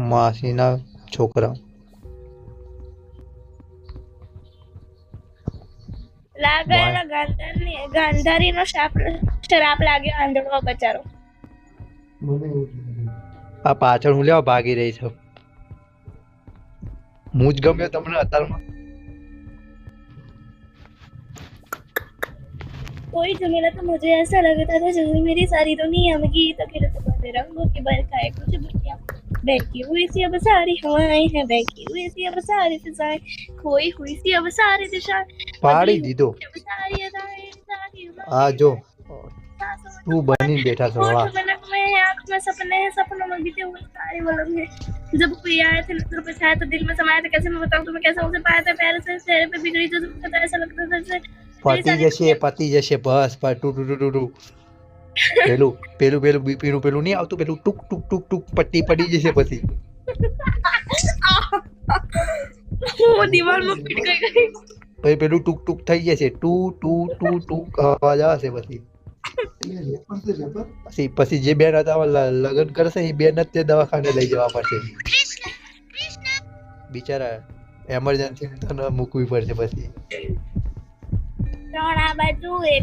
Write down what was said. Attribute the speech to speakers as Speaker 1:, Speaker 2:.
Speaker 1: માસીના છોકરા
Speaker 2: ગાંધારીનો શ્રાપ લાગ્યો આંધળો બચારો.
Speaker 1: આ પાછળ હું લેવા ભાગી રહી છું. હું જ ગમ્યો તમને અત્યારમાં.
Speaker 2: कोई जुमिला तो मुझे ऐसा लगता था जैसे मेरी सारी दुनिया में गीत अकेले तो रंगों की बरखाएं कुछ बुतियां बहकी हुई सी अब सारी हवाएं हैं बहकी हुई सी अब सारी फिजाएं खोई हुई सी अब सारी दिशाएं
Speaker 1: પાડી દીધો.
Speaker 2: सारी अदाएं सारी
Speaker 1: આ જો તું બની બેઠા છો. વાહ
Speaker 2: पलक में है आँख में सपने हैं सपनों में बीते हुए सारे वलम है जब कोई आया था नजर पे छाया तो दिल में समाया था कैसे मैं बताऊं तुम्हें कैसे उसे पाया था प्यार से चेहरे पे बिगड़ी जो पता ऐसा लगता था जैसे
Speaker 1: પતી જશે બસ ટુ ટુ ટુ ટુ પેલું પેલું પેલું પેલું પેલું નહીં આવતું પેલું ટુક ટુક ટુક ટુક પટ્ટી પડી જશે પછી
Speaker 2: वो दीवार में पिट गई
Speaker 1: પછી પેલું ટુક ટુક થઈ જશે ટુ ટુ ટુ ટુ અવાજ આવશે પછી પછી જે બેન હતા લગ્ન કરશે એ બેન જ તે દવાખાને લઈ જવા પડશે બિચારા એમરજન્સી મૂકવી પડશે પછી
Speaker 2: ત્રણ આ બાજુ એક